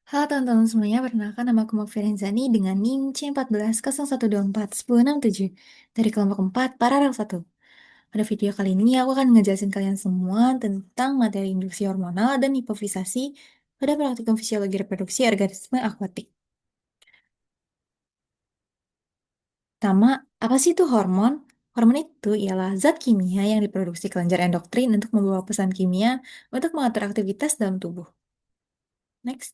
Halo teman-teman semuanya, perkenalkan nama aku Fienzani dengan NIM C1401241067 dari kelompok 4, paralel 1. Pada video kali ini aku akan ngejelasin kalian semua tentang materi induksi hormonal dan hipofisasi pada praktikum fisiologi reproduksi organisme akuatik. Pertama, apa sih itu hormon? Hormon itu ialah zat kimia yang diproduksi kelenjar endokrin untuk membawa pesan kimia untuk mengatur aktivitas dalam tubuh. Next.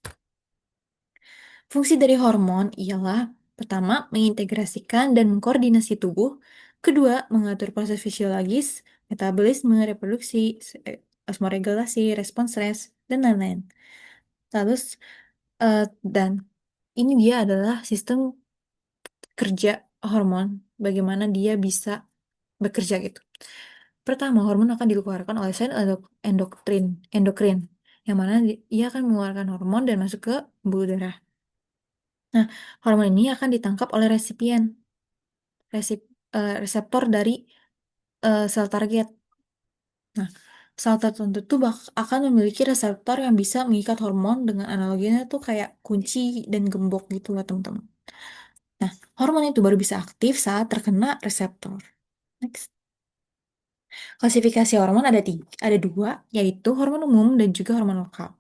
Fungsi dari hormon ialah pertama, mengintegrasikan dan mengkoordinasi tubuh, kedua, mengatur proses fisiologis, metabolisme, reproduksi, osmoregulasi, respons stres, dan lain-lain. Lalu, eh, dan ini dia adalah sistem kerja hormon, bagaimana dia bisa bekerja gitu. Pertama, hormon akan dikeluarkan oleh sel endokrin, yang mana ia akan mengeluarkan hormon dan masuk ke pembuluh darah. Nah, hormon ini akan ditangkap oleh reseptor dari sel target. Nah, sel tertentu tuh akan memiliki reseptor yang bisa mengikat hormon dengan analoginya tuh kayak kunci dan gembok gitu lah teman-teman. Nah, hormon itu baru bisa aktif saat terkena reseptor. Next. Klasifikasi hormon ada dua, yaitu hormon umum dan juga hormon lokal.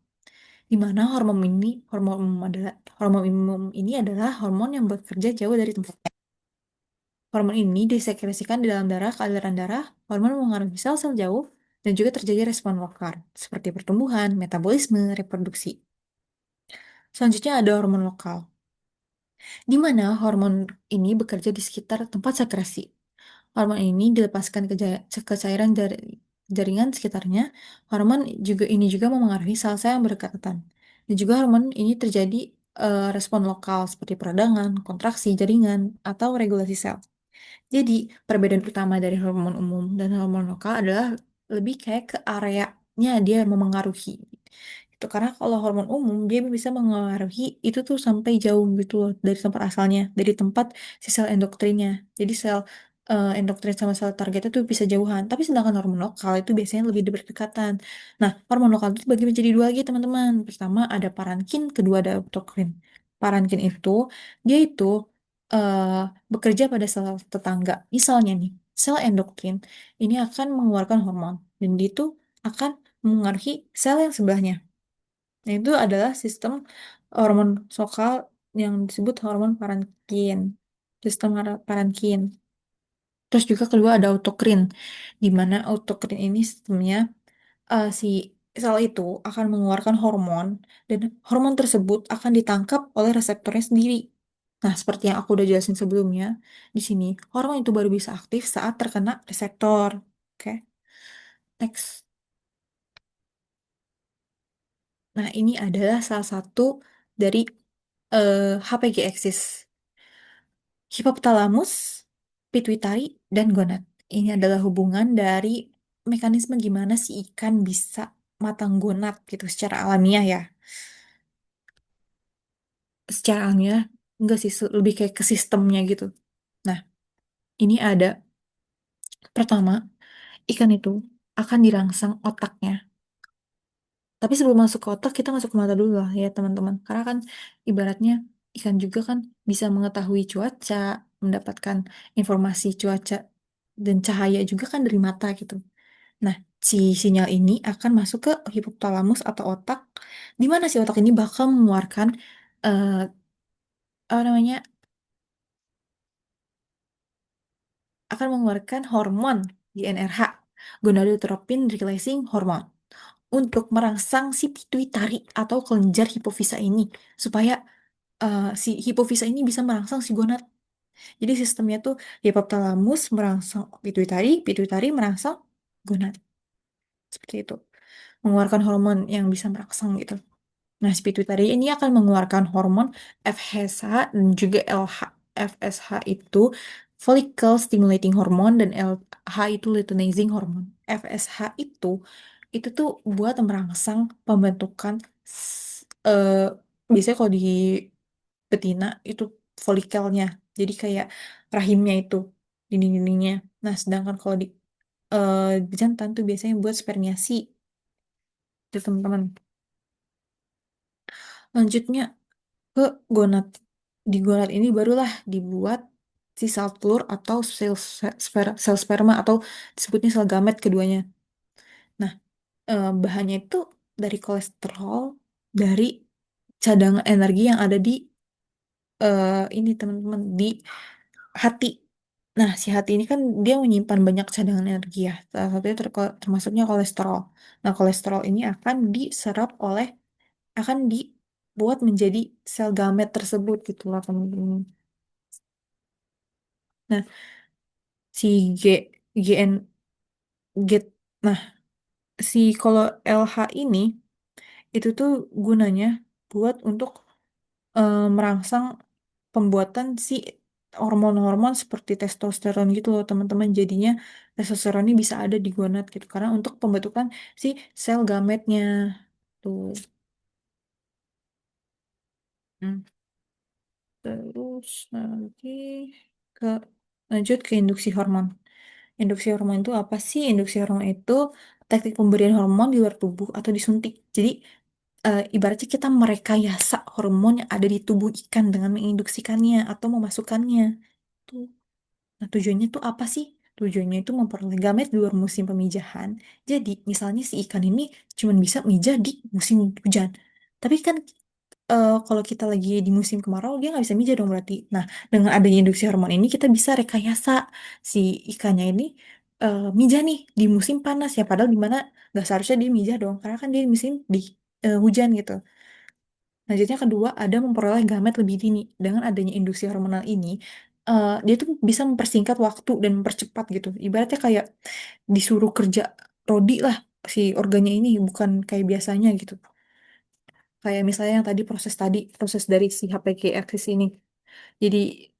Di mana hormon umum ini adalah hormon yang bekerja jauh dari tempat. Hormon ini disekresikan di dalam darah ke aliran darah, hormon mempengaruhi sel-sel jauh, dan juga terjadi respon lokal, seperti pertumbuhan, metabolisme, reproduksi. Selanjutnya ada hormon lokal, di mana hormon ini bekerja di sekitar tempat sekresi. Hormon ini dilepaskan ke cairan jaringan sekitarnya. Hormon juga memengaruhi sel-sel yang berdekatan. Dan juga hormon ini terjadi respon lokal seperti peradangan, kontraksi jaringan, atau regulasi sel. Jadi, perbedaan utama dari hormon umum dan hormon lokal adalah lebih kayak ke areanya dia memengaruhi. Itu karena kalau hormon umum dia bisa mengaruhi itu tuh sampai jauh gitu loh dari tempat asalnya, dari tempat si sel endokrinnya. Jadi sel endoktrin sama sel targetnya tuh bisa jauhan. Tapi sedangkan hormon lokal itu biasanya lebih berdekatan. Nah, hormon lokal itu bagi menjadi dua lagi teman-teman. Pertama ada parankin, kedua ada autokrin. Parankin itu dia itu eh, bekerja pada sel tetangga. Misalnya nih, sel endokrin ini akan mengeluarkan hormon dan dia itu akan mengaruhi sel yang sebelahnya. Nah, itu adalah sistem hormon lokal yang disebut hormon parankin. Sistem parankin. Terus juga kedua ada autokrin, di mana autokrin ini sistemnya si sel itu akan mengeluarkan hormon dan hormon tersebut akan ditangkap oleh reseptornya sendiri. Nah, seperti yang aku udah jelasin sebelumnya, di sini hormon itu baru bisa aktif saat terkena reseptor. Oke, next. Nah, ini adalah salah satu dari HPG axis. Hipotalamus, pituitari, dan gonad. Ini adalah hubungan dari mekanisme gimana si ikan bisa matang gonad gitu secara alamiah ya. Secara alamiah, enggak sih, lebih kayak ke sistemnya gitu. Nah, ini ada, pertama, ikan itu akan dirangsang otaknya. Tapi sebelum masuk ke otak, kita masuk ke mata dulu lah ya teman-teman. Karena kan ibaratnya ikan juga kan bisa mengetahui cuaca, mendapatkan informasi cuaca dan cahaya juga kan dari mata gitu. Nah, si sinyal ini akan masuk ke hipotalamus atau otak, di mana si otak ini bakal mengeluarkan eh apa namanya hormon GnRH, gonadotropin releasing hormone, untuk merangsang si pituitari atau kelenjar hipofisa ini supaya si hipofisa ini bisa merangsang si gonad. Jadi sistemnya tuh hipotalamus merangsang pituitari, pituitari merangsang gonad. Seperti itu. Mengeluarkan hormon yang bisa merangsang gitu. Nah, si pituitari ini akan mengeluarkan hormon FSH dan juga LH. FSH itu follicle stimulating hormone dan LH itu luteinizing hormone. FSH itu tuh buat merangsang pembentukan biasanya kalau di betina itu folikelnya. Jadi kayak rahimnya itu dinding-dindingnya. Nah, sedangkan kalau eh, di jantan tuh biasanya buat spermiasi. Itu teman-teman. Lanjutnya ke gonad. Di gonad ini barulah dibuat si sel telur atau sel sperma atau disebutnya sel gamet keduanya. Nah, bahannya itu dari kolesterol, dari cadangan energi yang ada di ini teman-teman di hati. Nah, si hati ini kan dia menyimpan banyak cadangan energi ya. Salah satunya termasuknya kolesterol. Nah, kolesterol ini akan diserap oleh akan dibuat menjadi sel gamet tersebut gitu lah teman-teman. Nah, si GN get nah si kalau LH ini itu tuh gunanya buat untuk merangsang pembuatan si hormon-hormon seperti testosteron gitu loh teman-teman. Jadinya testosteron ini bisa ada di gonad gitu karena untuk pembentukan si sel gametnya tuh. Hmm. Terus nanti ke lanjut ke induksi hormon. Induksi hormon itu apa sih? Induksi hormon itu teknik pemberian hormon di luar tubuh atau disuntik. Jadi ibaratnya kita merekayasa hormon yang ada di tubuh ikan dengan menginduksikannya atau memasukkannya. Tuh. Nah, tujuannya tuh apa sih? Tujuannya itu memperoleh gamet di luar musim pemijahan. Jadi, misalnya si ikan ini cuma bisa mijah di musim hujan. Tapi kan kalau kita lagi di musim kemarau, dia nggak bisa mijah dong berarti. Nah, dengan adanya induksi hormon ini, kita bisa rekayasa si ikannya ini mijah nih di musim panas ya. Padahal di mana nggak seharusnya dia mijah dong, karena kan dia di musim di hujan gitu. Lanjutnya kedua, ada memperoleh gamet lebih dini. Dengan adanya induksi hormonal ini, dia tuh bisa mempersingkat waktu dan mempercepat gitu. Ibaratnya kayak disuruh kerja rodi lah si organnya ini, bukan kayak biasanya gitu. Kayak misalnya yang tadi, proses dari si HPG axis ini. Jadi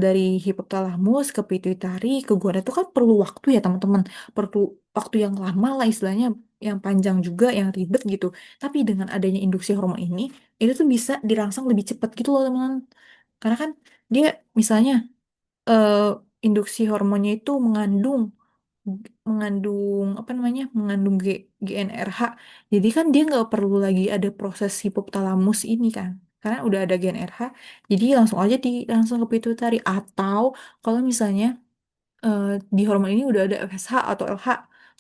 dari hipotalamus ke pituitari ke guana itu kan perlu waktu ya teman-teman, perlu waktu yang lama lah istilahnya, yang panjang juga, yang ribet gitu. Tapi dengan adanya induksi hormon ini, itu tuh bisa dirangsang lebih cepat gitu loh teman-teman. Karena kan dia misalnya eh, induksi hormonnya itu mengandung apa namanya mengandung GnRH, jadi kan dia nggak perlu lagi ada proses hipotalamus ini kan karena udah ada GnRH, jadi langsung aja langsung ke pituitari. Atau kalau misalnya eh, di hormon ini udah ada FSH atau LH,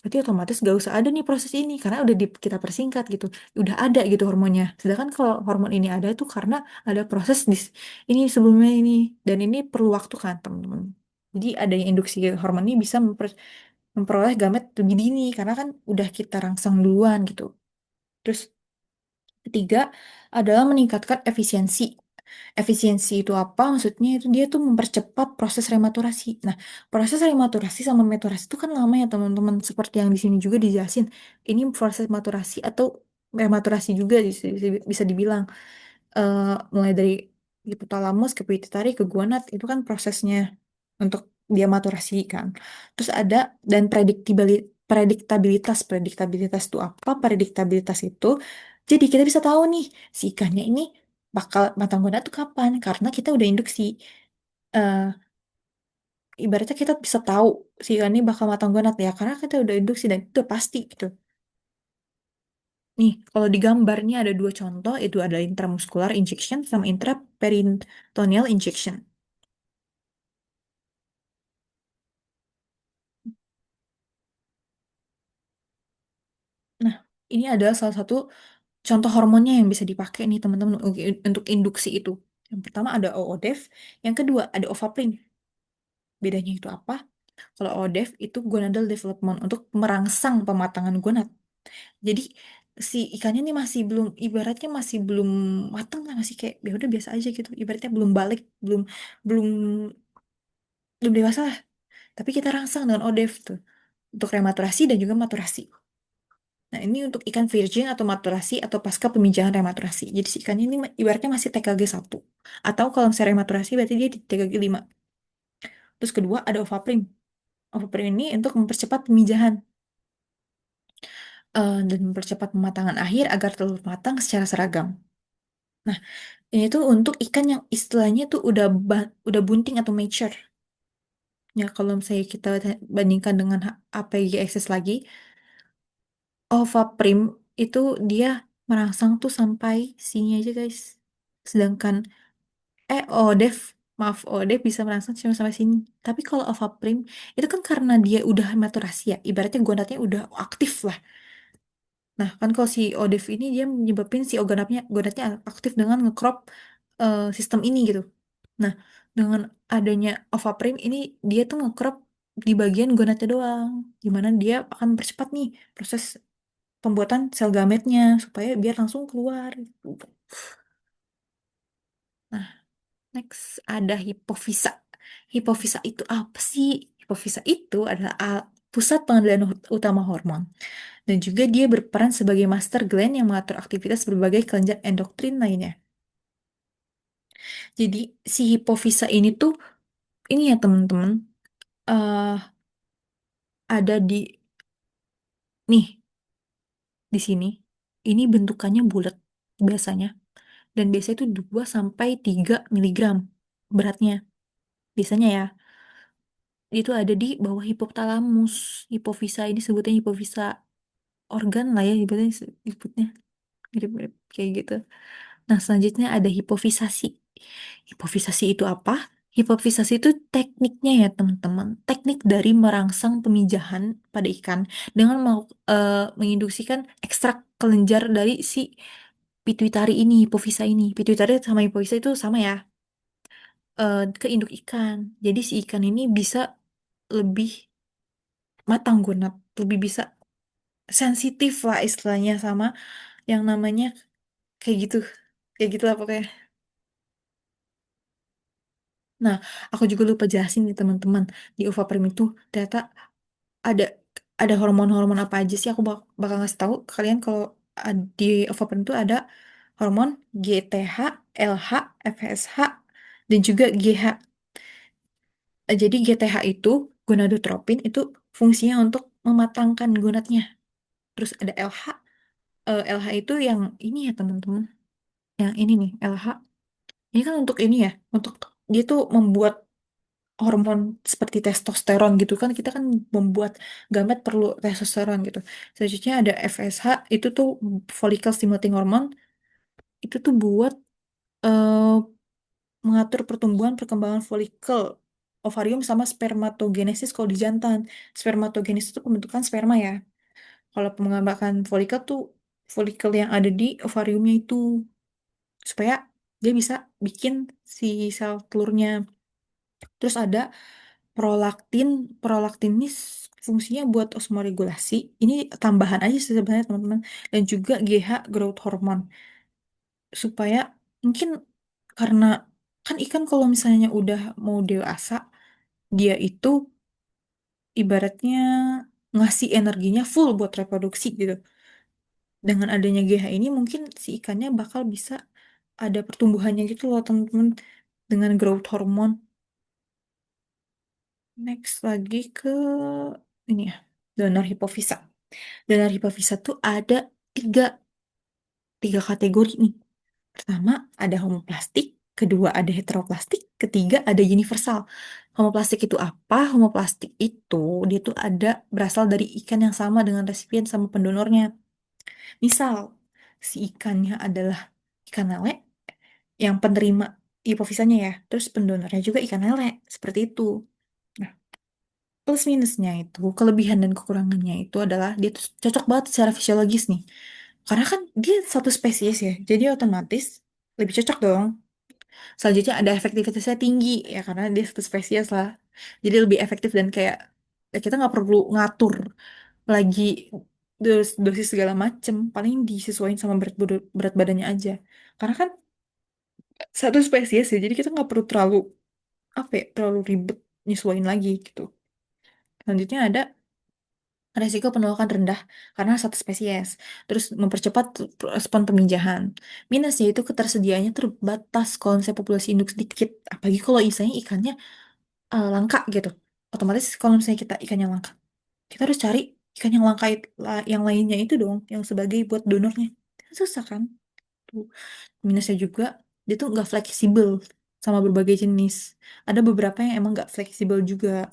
berarti otomatis gak usah ada nih proses ini karena udah kita persingkat gitu, udah ada gitu hormonnya. Sedangkan kalau hormon ini ada tuh karena ada proses ini sebelumnya ini, dan ini perlu waktu kan teman-teman. Jadi adanya induksi hormon ini bisa memperoleh gamet lebih dini karena kan udah kita rangsang duluan gitu. Terus ketiga adalah meningkatkan efisiensi. Efisiensi itu apa? Maksudnya itu dia tuh mempercepat proses rematurasi. Nah, proses rematurasi sama maturasi itu kan lama ya teman-teman. Seperti yang di sini juga dijelasin. Ini proses maturasi atau rematurasi juga bisa dibilang. Mulai dari hipotalamus ke pituitari ke guanat itu kan prosesnya untuk dia maturasi kan. Terus ada dan prediktabilitas. Prediktabilitas itu apa? Prediktabilitas itu jadi kita bisa tahu nih si ikannya ini bakal matang gonat tuh kapan karena kita udah induksi. Eh, Ibaratnya kita bisa tahu si ikan ini bakal matang gonat ya karena kita udah induksi dan itu udah pasti gitu. Nih, kalau di gambarnya ada dua contoh, itu ada intramuscular injection sama intraperitoneal injection. Nah, ini adalah salah satu contoh hormonnya yang bisa dipakai nih teman-teman untuk induksi itu. Yang pertama ada OODEF, yang kedua ada Ovaprin. Bedanya itu apa? Kalau OODEF itu gonadal development untuk merangsang pematangan gonad. Jadi si ikannya ini masih belum, ibaratnya masih belum matang lah, masih kayak ya udah biasa aja gitu. Ibaratnya belum balik, belum belum belum dewasa lah. Tapi kita rangsang dengan OODEF tuh untuk rematurasi dan juga maturasi. Nah, ini untuk ikan virgin atau maturasi atau pasca pemijahan rematurasi. Jadi si ikannya ini ibaratnya masih TKG 1. Atau kalau misalnya rematurasi berarti dia di TKG 5. Terus kedua ada ovaprin. Ovaprin ini untuk mempercepat pemijahan dan mempercepat pematangan akhir agar telur matang secara seragam. Nah, ini tuh untuk ikan yang istilahnya tuh udah bunting atau mature. Ya, kalau misalnya kita bandingkan dengan APG Access lagi, ovaprin itu dia merangsang tuh sampai sini aja guys. Sedangkan ODEF, maaf, ODEF bisa merangsang cuma sampai sini. Tapi kalau Ovaprim itu kan karena dia udah maturasi ya, ibaratnya gonadnya udah aktif lah. Nah, kan kalau si ODEF ini dia menyebabkan si gonadnya aktif dengan ngecrop sistem ini gitu. Nah, dengan adanya Ovaprim ini dia tuh ngecrop di bagian gonadnya doang. Gimana dia akan mempercepat nih proses pembuatan sel gametnya supaya biar langsung keluar. Nah, next ada hipofisa. Hipofisa itu apa sih? Hipofisa itu adalah pusat pengendalian utama hormon. Dan juga dia berperan sebagai master gland yang mengatur aktivitas berbagai kelenjar endokrin lainnya. Jadi si hipofisa ini tuh, ini ya teman-teman, eh ada nih, di sini. Ini bentukannya bulat biasanya. Dan biasanya itu 2 sampai 3 miligram beratnya. Biasanya ya. Itu ada di bawah hipotalamus. Hipofisa ini sebutnya hipofisa organ lah ya, sebutnya mirip-mirip kayak gitu. Nah, selanjutnya ada hipofisasi. Hipofisasi itu apa? Hipofisasi itu tekniknya ya, teman-teman. Teknik dari merangsang pemijahan pada ikan dengan menginduksikan ekstrak kelenjar dari si pituitari ini, hipofisa ini. Pituitari sama hipofisa itu sama ya, ke induk ikan. Jadi si ikan ini bisa lebih matang gunat, lebih bisa sensitif lah istilahnya sama yang namanya kayak gitu. Kayak gitu lah pokoknya. Nah, aku juga lupa jelasin nih teman-teman. Di Uvaprim itu ternyata ada ada hormon-hormon apa aja sih? Aku bakal ngasih tahu ke kalian kalau di Uvaprim itu ada hormon GTH, LH, FSH, dan juga GH. Jadi GTH itu gonadotropin itu fungsinya untuk mematangkan gonadnya. Terus ada LH. LH itu yang ini ya teman-teman. Yang ini nih LH. Ini kan untuk ini ya, untuk dia tuh membuat hormon seperti testosteron gitu kan, kita kan membuat gamet perlu testosteron gitu. Selanjutnya ada FSH, itu tuh follicle stimulating hormone, itu tuh buat eh, mengatur pertumbuhan perkembangan folikel ovarium sama spermatogenesis kalau di jantan. Spermatogenesis itu pembentukan sperma ya. Kalau pengembangan folikel tuh folikel yang ada di ovariumnya itu supaya dia bisa bikin si sel telurnya. Terus ada prolaktin. Prolaktin ini fungsinya buat osmoregulasi. Ini tambahan aja sih sebenarnya teman-teman. Dan juga GH growth hormone. Supaya mungkin karena kan ikan kalau misalnya udah mau dewasa, dia itu ibaratnya ngasih energinya full buat reproduksi gitu. Dengan adanya GH ini mungkin si ikannya bakal bisa ada pertumbuhannya gitu loh teman-teman dengan growth hormone. Next lagi ke ini ya, donor hipofisa. Donor hipofisa tuh ada tiga, tiga kategori nih. Pertama ada homoplastik, kedua ada heteroplastik, ketiga ada universal. Homoplastik itu apa? Homoplastik itu dia tuh ada berasal dari ikan yang sama dengan resipien sama pendonornya. Misal si ikannya adalah ikan lele yang penerima hipofisanya ya, terus pendonornya juga ikan lele, seperti itu. Nah, plus minusnya itu, kelebihan dan kekurangannya itu adalah dia tuh cocok banget secara fisiologis nih. Karena kan dia satu spesies ya, jadi otomatis lebih cocok dong. Selanjutnya ada efektivitasnya tinggi ya karena dia satu spesies lah. Jadi lebih efektif dan kayak ya kita nggak perlu ngatur lagi dosis segala macem. Paling disesuaikan sama berat badannya aja. Karena kan satu spesies ya, jadi kita nggak perlu terlalu apa ya, terlalu ribet nyesuaiin lagi gitu. Selanjutnya ada resiko penolakan rendah karena satu spesies. Terus mempercepat respon peminjahan. Minusnya itu ketersediaannya terbatas kalau misalnya populasi induk sedikit. Apalagi kalau misalnya ikannya langka gitu. Otomatis kalau misalnya kita ikan yang langka, kita harus cari ikan yang langka yang lainnya itu dong, yang sebagai buat donornya. Kan susah kan? Tuh. Minusnya juga, dia tuh nggak fleksibel sama berbagai jenis. Ada beberapa yang emang nggak fleksibel juga.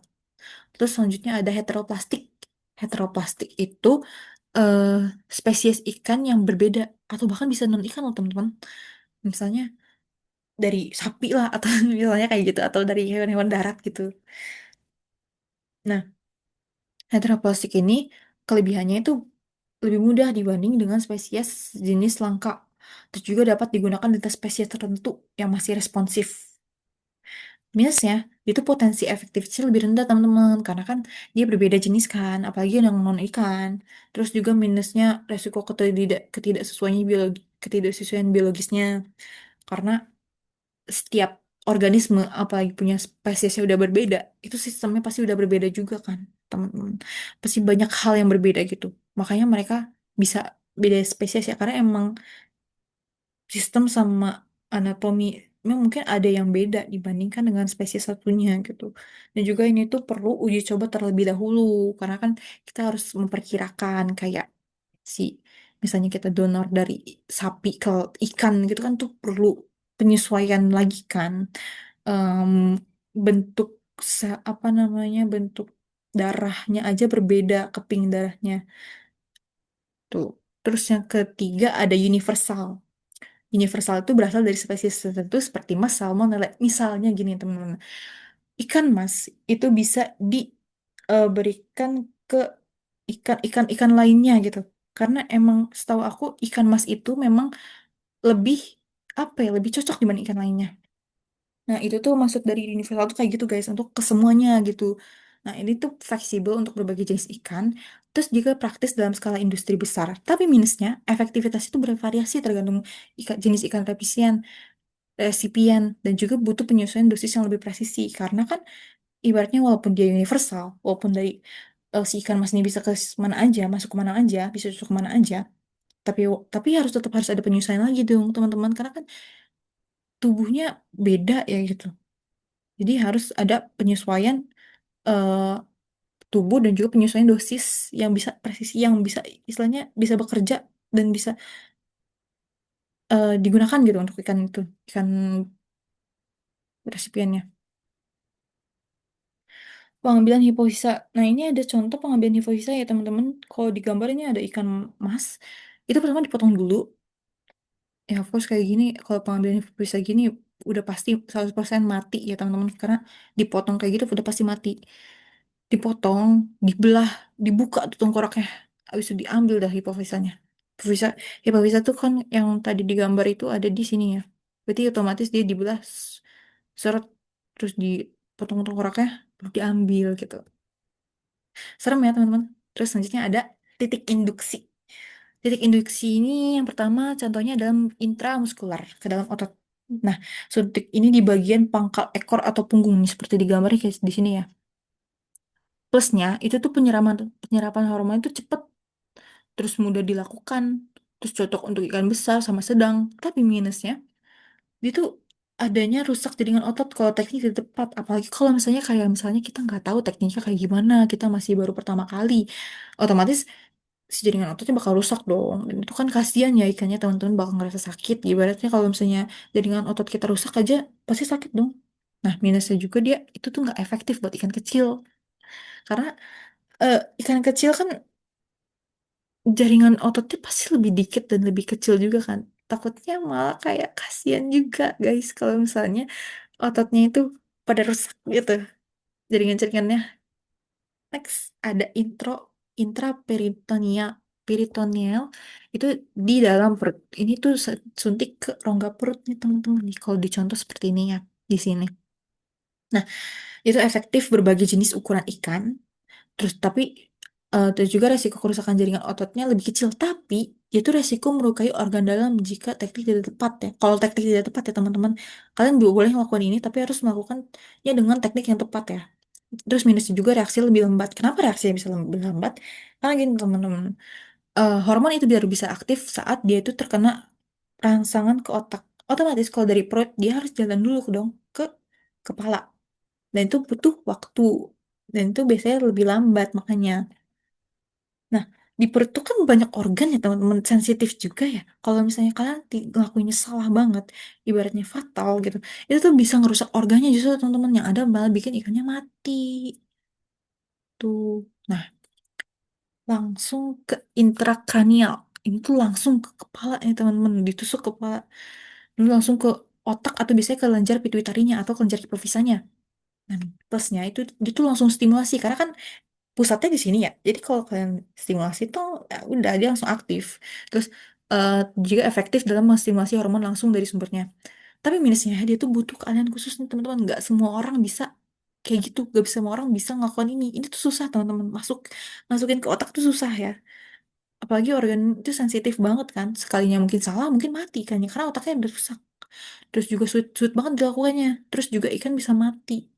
Terus selanjutnya ada heteroplastik. Heteroplastik itu eh, spesies ikan yang berbeda atau bahkan bisa non ikan loh teman-teman. Misalnya dari sapi lah atau misalnya kayak gitu atau dari hewan-hewan darat gitu. Nah, heteroplastik ini kelebihannya itu lebih mudah dibanding dengan spesies jenis langka. Terus juga dapat digunakan di atas spesies tertentu yang masih responsif. Minusnya, itu potensi efektivitasnya lebih rendah teman-teman, karena kan dia berbeda jenis kan, apalagi yang non ikan. Terus juga minusnya resiko ketidaksesuaian biologisnya, karena setiap organisme, apalagi punya spesies yang udah berbeda, itu sistemnya pasti udah berbeda juga kan, teman-teman. Pasti banyak hal yang berbeda gitu. Makanya mereka bisa beda spesies ya, karena emang sistem sama anatomi memang mungkin ada yang beda dibandingkan dengan spesies satunya gitu. Dan juga ini tuh perlu uji coba terlebih dahulu karena kan kita harus memperkirakan kayak si misalnya kita donor dari sapi ke ikan gitu kan tuh perlu penyesuaian lagi kan. Em, bentuk apa namanya bentuk darahnya aja berbeda keping darahnya tuh. Terus yang ketiga ada universal. Universal itu berasal dari spesies tertentu seperti mas, salmon, lele. Misalnya gini teman-teman, ikan mas itu bisa diberikan ke ikan lainnya gitu. Karena emang setahu aku ikan mas itu memang lebih apa ya, lebih cocok dibanding ikan lainnya. Nah itu tuh maksud dari universal tuh kayak gitu guys, untuk kesemuanya gitu. Nah ini tuh fleksibel untuk berbagai jenis ikan. Terus juga praktis dalam skala industri besar. Tapi minusnya, efektivitas itu bervariasi tergantung jenis ikan resipien dan juga butuh penyesuaian dosis yang lebih presisi karena kan ibaratnya walaupun dia universal walaupun dari si ikan mas ini bisa ke mana aja masuk ke mana aja bisa masuk ke mana aja tapi harus ada penyesuaian lagi dong teman-teman karena kan tubuhnya beda ya gitu jadi harus ada penyesuaian eh, tubuh dan juga penyesuaian dosis yang bisa presisi yang bisa istilahnya bisa bekerja dan bisa digunakan gitu untuk ikan resipiennya. Pengambilan hipofisa. Nah, ini ada contoh pengambilan hipofisa ya, teman-teman. Kalau di gambar ini ada ikan mas. Itu pertama dipotong dulu. Ya, of course kayak gini, kalau pengambilan hipofisa gini, udah pasti 100% mati ya, teman-teman. Karena dipotong kayak gitu udah pasti mati. Dipotong, dibelah, dibuka tuh tengkoraknya. Habis itu diambil dah hipofisanya. Hipofisa, hipofisa tuh kan yang tadi digambar itu ada di sini ya. Berarti otomatis dia dibelah, seret, terus dipotong tengkoraknya, terus diambil gitu. Serem ya teman-teman. Terus selanjutnya ada titik induksi. Titik induksi ini yang pertama contohnya dalam intramuskular, ke dalam otot. Nah, suntik ini di bagian pangkal ekor atau punggung nih, seperti digambar kayak di sini ya. Plusnya itu tuh penyerapan hormon itu cepet, terus mudah dilakukan, terus cocok untuk ikan besar sama sedang. Tapi minusnya dia tuh adanya rusak jaringan otot kalau teknik tidak tepat. Apalagi kalau misalnya kita nggak tahu tekniknya kayak gimana, kita masih baru pertama kali, otomatis si jaringan ototnya bakal rusak dong. Dan itu kan kasihan ya ikannya teman-teman bakal ngerasa sakit. Ibaratnya kalau misalnya jaringan otot kita rusak aja pasti sakit dong. Nah minusnya juga dia itu tuh nggak efektif buat ikan kecil. Karena ikan kecil kan jaringan ototnya pasti lebih dikit dan lebih kecil juga kan. Takutnya malah kayak kasihan juga guys kalau misalnya ototnya itu pada rusak gitu jaringan-jaringannya. Next ada intraperitoneal peritoneal itu di dalam perut. Ini tuh suntik ke rongga perut nih teman-teman nih kalau dicontoh seperti ini ya di sini. Nah, itu efektif berbagai jenis ukuran ikan. Terus juga resiko kerusakan jaringan ototnya lebih kecil, tapi itu resiko melukai organ dalam jika teknik tidak tepat ya. Kalau teknik tidak tepat ya teman-teman, kalian juga boleh melakukan ini, tapi harus melakukannya dengan teknik yang tepat ya. Terus minusnya juga reaksi lebih lambat. Kenapa reaksinya bisa lebih lambat? Karena gini teman-teman, hormon itu biar bisa aktif saat dia itu terkena rangsangan ke otak. Otomatis kalau dari perut dia harus jalan dulu dong ke kepala. Dan itu butuh waktu. Dan itu biasanya lebih lambat makanya. Nah, di perut tuh kan banyak organ ya teman-teman, sensitif juga ya. Kalau misalnya kalian ngelakuinnya salah banget, ibaratnya fatal gitu, itu tuh bisa ngerusak organnya justru teman-teman yang ada malah bikin ikannya mati tuh. Nah, langsung ke intrakranial. Ini tuh langsung ke kepala ya teman-teman, ditusuk ke kepala. Lalu langsung ke otak atau biasanya ke kelenjar pituitarinya atau kelenjar hipofisanya. Nah, plusnya itu dia tuh langsung stimulasi karena kan pusatnya di sini ya. Jadi kalau kalian stimulasi tuh ya udah dia langsung aktif. Terus eh, juga efektif dalam menstimulasi hormon langsung dari sumbernya. Tapi minusnya dia tuh butuh keahlian khusus nih teman-teman. Nggak semua orang bisa kayak gitu. Nggak semua orang bisa ngelakuin ini. Ini tuh susah teman-teman. Masukin ke otak tuh susah ya. Apalagi organ itu sensitif banget kan. Sekalinya mungkin salah, mungkin mati kan ya. Karena otaknya udah rusak. Terus juga sulit banget dilakukannya. Terus juga ikan bisa mati.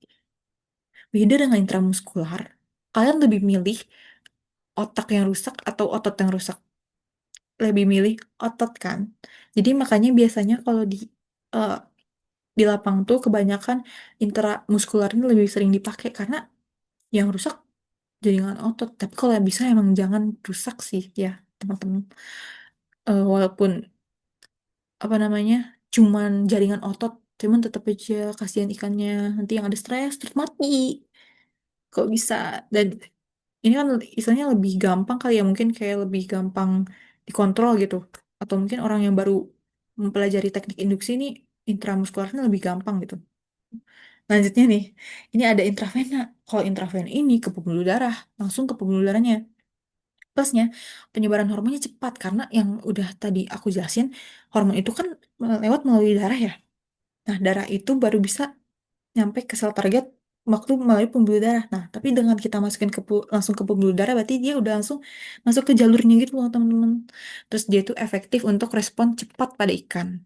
Beda dengan intramuskular. Kalian lebih milih otak yang rusak atau otot yang rusak? Lebih milih otot kan. Jadi makanya biasanya kalau eh, di lapang tuh kebanyakan intramuskular ini lebih sering dipakai karena yang rusak jaringan otot. Tapi kalau yang bisa emang jangan rusak sih ya teman-teman. Walaupun apa namanya cuman jaringan otot, cuman tetap aja kasihan ikannya nanti yang ada stres terus mati. Kok bisa? Dan ini kan istilahnya lebih gampang kali ya mungkin kayak lebih gampang dikontrol gitu atau mungkin orang yang baru mempelajari teknik induksi ini intramuskularnya lebih gampang gitu. Lanjutnya nih, ini ada intravena. Kalau intravena ini ke pembuluh darah, langsung ke pembuluh darahnya. Plusnya penyebaran hormonnya cepat karena yang udah tadi aku jelasin hormon itu kan lewat melalui darah ya. Nah, darah itu baru bisa nyampe ke sel target waktu melalui pembuluh darah. Nah, tapi dengan kita masukin langsung ke pembuluh darah, berarti dia udah langsung masuk ke jalurnya gitu loh, teman-teman. Terus dia itu efektif untuk respon cepat pada ikan.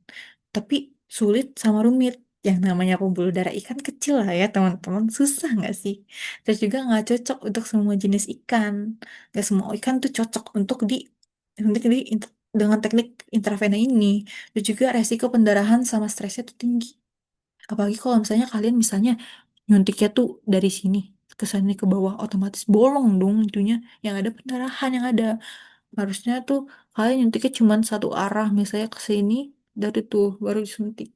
Tapi sulit sama rumit. Yang namanya pembuluh darah ikan kecil lah ya, teman-teman. Susah nggak sih? Terus juga nggak cocok untuk semua jenis ikan. Nggak semua ikan tuh cocok dengan teknik intravena ini. Dan juga resiko pendarahan sama stresnya tuh tinggi. Apalagi kalau misalnya kalian misalnya nyuntiknya tuh dari sini ke sana ke bawah otomatis bolong dong itunya yang ada pendarahan yang ada harusnya tuh kalian nyuntiknya cuma satu arah misalnya ke sini dari tuh baru disuntik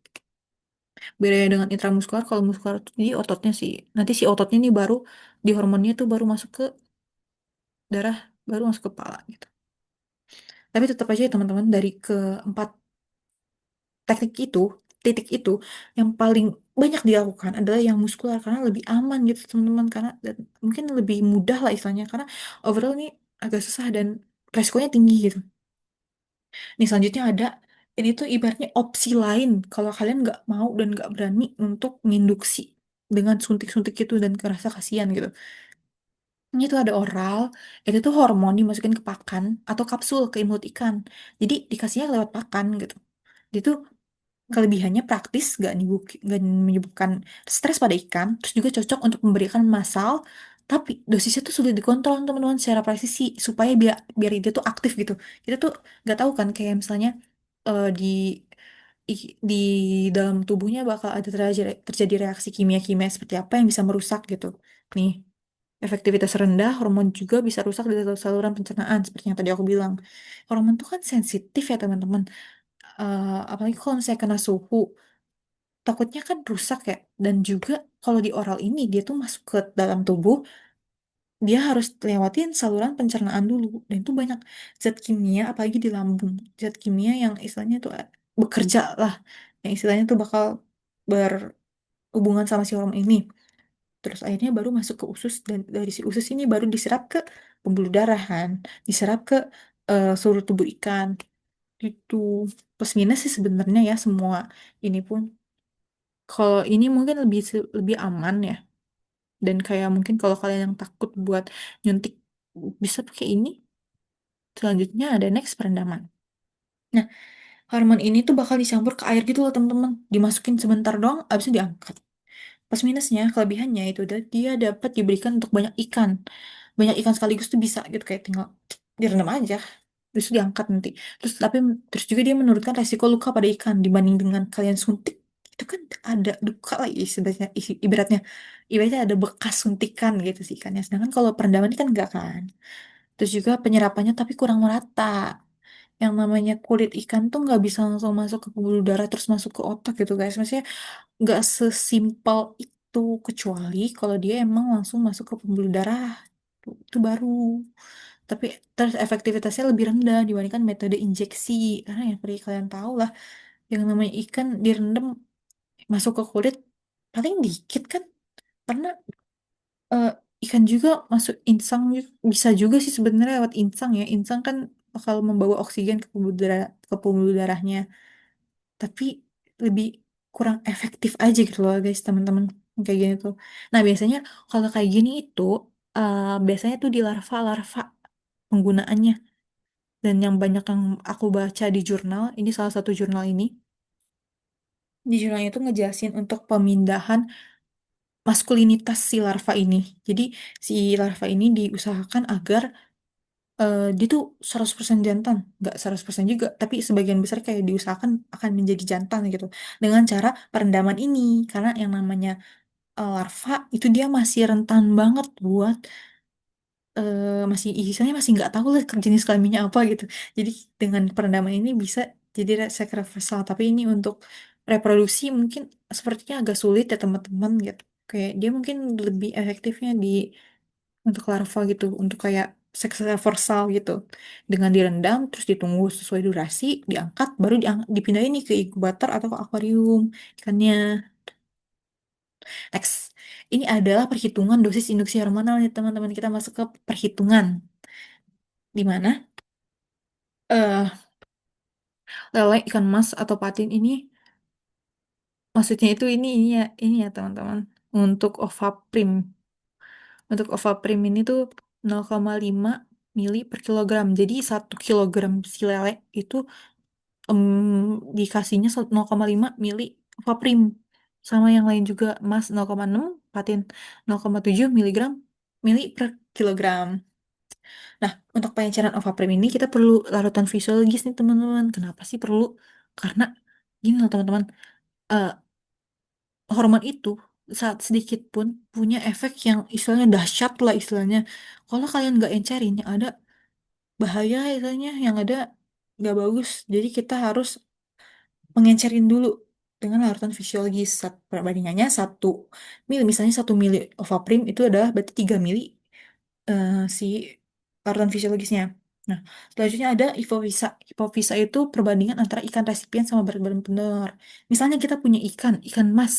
bedanya dengan intramuskular kalau muskular tuh di ototnya sih nanti si ototnya nih baru di hormonnya tuh baru masuk ke darah baru masuk ke kepala gitu tapi tetap aja ya teman-teman dari keempat teknik itu, titik itu yang paling banyak dilakukan adalah yang muskular karena lebih aman gitu teman-teman karena dan mungkin lebih mudah lah istilahnya karena overall ini agak susah dan resikonya tinggi gitu. Nih selanjutnya ada ini tuh ibaratnya opsi lain kalau kalian nggak mau dan nggak berani untuk menginduksi dengan suntik-suntik itu dan kerasa kasihan gitu. Ini tuh ada oral, itu tuh hormon dimasukin ke pakan atau kapsul ke mulut ikan. Jadi dikasihnya lewat pakan gitu. Dia tuh kelebihannya praktis, gak menyebabkan stres pada ikan, terus juga cocok untuk memberikan massal, tapi dosisnya tuh sulit dikontrol teman-teman secara presisi supaya biar biar dia tuh aktif gitu. Kita tuh nggak tahu kan kayak misalnya di di dalam tubuhnya bakal ada terjadi reaksi kimia-kimia seperti apa yang bisa merusak gitu. Nih, efektivitas rendah, hormon juga bisa rusak di saluran pencernaan seperti yang tadi aku bilang. Hormon tuh kan sensitif ya teman-teman. Apalagi kalau misalnya kena suhu takutnya kan rusak ya dan juga kalau di oral ini dia tuh masuk ke dalam tubuh dia harus lewatin saluran pencernaan dulu dan itu banyak zat kimia apalagi di lambung zat kimia yang istilahnya tuh bekerja lah yang istilahnya tuh bakal berhubungan sama si hormon ini terus akhirnya baru masuk ke usus dan dari si usus ini baru diserap ke pembuluh darah kan diserap ke seluruh tubuh ikan itu plus minus sih sebenarnya ya semua ini pun kalau ini mungkin lebih aman ya. Dan kayak mungkin kalau kalian yang takut buat nyuntik bisa pakai ini. Selanjutnya ada next perendaman. Nah, hormon ini tuh bakal dicampur ke air gitu loh teman-teman. Dimasukin sebentar doang, abis itu diangkat. Plus minusnya, kelebihannya itu dia dapat diberikan untuk banyak ikan. Banyak ikan sekaligus tuh bisa gitu kayak tinggal direndam aja. Terus diangkat nanti. Terus juga dia menurunkan resiko luka pada ikan dibanding dengan kalian suntik. Itu kan ada luka lagi sebenarnya ibaratnya ada bekas suntikan gitu sih ikannya. Sedangkan kalau perendaman ini kan enggak kan. Terus juga penyerapannya tapi kurang merata. Yang namanya kulit ikan tuh nggak bisa langsung masuk ke pembuluh darah terus masuk ke otak gitu guys. Maksudnya nggak sesimpel itu kecuali kalau dia emang langsung masuk ke pembuluh darah. Itu baru. Tapi terus efektivitasnya lebih rendah dibandingkan metode injeksi. Karena yang seperti kalian tahu lah, yang namanya ikan direndam masuk ke kulit paling dikit kan. Karena eh, ikan juga masuk insang bisa juga sih sebenarnya lewat insang ya. Insang kan bakal membawa oksigen ke pembuluh darahnya. Tapi lebih kurang efektif aja gitu loh guys teman-teman kayak gini tuh. Nah biasanya kalau kayak gini itu biasanya tuh di larva-larva penggunaannya. Dan yang banyak yang aku baca di jurnal, ini salah satu jurnal ini, di jurnalnya itu ngejelasin untuk pemindahan maskulinitas si larva ini. Jadi si larva ini diusahakan agar dia tuh 100% jantan. Nggak 100% juga, tapi sebagian besar kayak diusahakan akan menjadi jantan gitu. Dengan cara perendaman ini. Karena yang namanya larva itu dia masih rentan banget buat masih istilahnya masih nggak tahu lah jenis kelaminnya apa gitu. Jadi dengan perendaman ini bisa jadi seks reversal. Tapi ini untuk reproduksi mungkin sepertinya agak sulit ya teman-teman gitu. Kayak dia mungkin lebih efektifnya di untuk larva gitu, untuk kayak seks reversal gitu. Dengan direndam terus ditunggu sesuai durasi, diangkat baru dipindahin nih ke inkubator atau ke akuarium ikannya. Next, ini adalah perhitungan dosis induksi hormonal nih teman-teman. Kita masuk ke perhitungan di mana lele, ikan mas atau patin ini maksudnya itu ini ya teman-teman untuk ova prim. Untuk ova prim ini tuh 0,5 mili per kilogram. Jadi 1 kilogram si lele itu dikasihnya 0,5 mili ova prim. Sama yang lain juga mas 0,6, patin 0,7 miligram mili per kilogram. Nah, untuk pengenceran ova prim ini kita perlu larutan fisiologis nih teman-teman. Kenapa sih perlu? Karena gini loh teman-teman, eh, hormon itu saat sedikit pun punya efek yang istilahnya dahsyat lah istilahnya. Kalau kalian nggak encerin, yang ada bahaya istilahnya, yang ada nggak bagus. Jadi kita harus mengencerin dulu dengan larutan fisiologis. Perbandingannya 1 mili, misalnya 1 mili ovaprim itu adalah berarti 3 mili si larutan fisiologisnya. Nah, selanjutnya ada hipofisa. Hipofisa itu perbandingan antara ikan resipien sama berat badan pendonor. Misalnya kita punya ikan mas,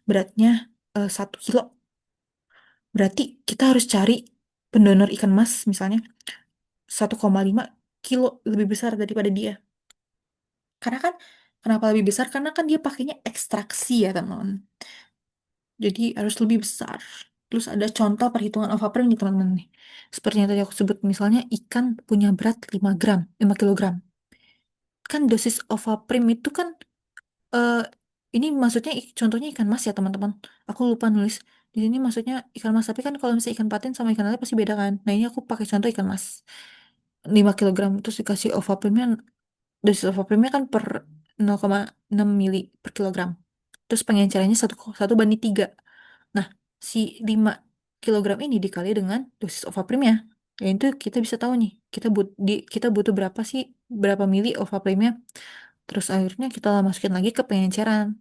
beratnya 1 kilo. Berarti kita harus cari pendonor ikan mas, misalnya 1,5 kilo lebih besar daripada dia. Karena kan, kenapa lebih besar? Karena kan dia pakainya ekstraksi ya, teman-teman. Jadi harus lebih besar. Terus ada contoh perhitungan overprint nih teman-teman nih. Seperti yang tadi aku sebut, misalnya ikan punya berat 5 gram, 5 kilogram. Kan dosis overprint itu kan, eh, ini maksudnya contohnya ikan mas ya teman-teman. Aku lupa nulis. Di sini maksudnya ikan mas, tapi kan kalau misalnya ikan patin sama ikan lele pasti beda kan. Nah ini aku pakai contoh ikan mas. 5 kilogram terus dikasih ovaprimnya, dosis ovaprimnya kan per 0,6 mili per kilogram. Terus pengencerannya 1 banding 3. Nah, si 5 kilogram ini dikali dengan dosis ovaprimnya. Ya itu kita bisa tahu nih, kita butuh berapa sih, berapa mili ovaprimnya. Terus akhirnya kita masukin lagi ke pengenceran.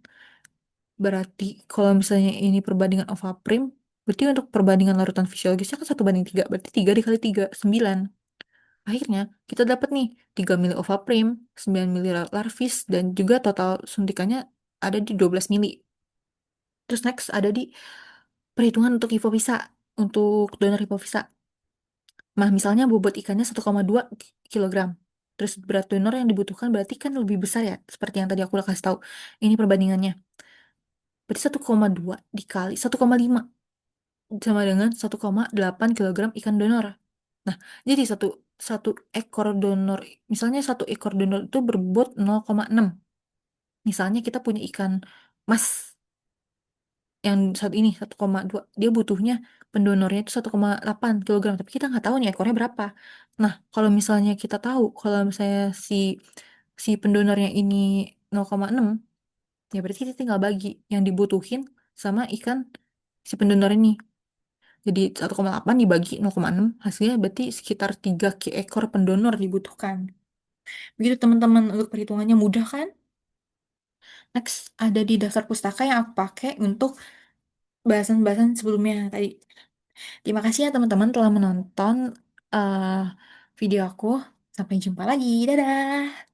Berarti kalau misalnya ini perbandingan ovaprim, berarti untuk perbandingan larutan fisiologisnya kan 1 banding 3. Berarti 3 dikali 3, 9. Akhirnya kita dapat nih 3 mili ovaprim, 9 mili larvis, dan juga total suntikannya ada di 12 mili. Terus next ada di perhitungan untuk hipofisa, untuk donor hipofisa. Nah, misalnya bobot ikannya 1,2 kilogram. Terus berat donor yang dibutuhkan berarti kan lebih besar ya, seperti yang tadi aku udah kasih tahu. Ini perbandingannya. Berarti 1,2 dikali 1,5 sama dengan 1,8 kilogram ikan donor. Nah, jadi satu satu ekor donor, misalnya satu ekor donor itu berbobot 0,6. Misalnya kita punya ikan mas yang saat ini 1,2, dia butuhnya pendonornya itu 1,8 kilogram, tapi kita nggak tahu nih ekornya berapa. Nah, kalau misalnya kita tahu kalau misalnya si si pendonornya ini 0,6, ya berarti kita tinggal bagi yang dibutuhin sama ikan si pendonor ini. Jadi 1,8 dibagi 0,6 hasilnya berarti sekitar 3 ekor pendonor dibutuhkan. Begitu teman-teman, untuk perhitungannya mudah kan? Next, ada di daftar pustaka yang aku pakai untuk bahasan-bahasan sebelumnya tadi. Terima kasih ya teman-teman telah menonton eh, video aku. Sampai jumpa lagi. Dadah!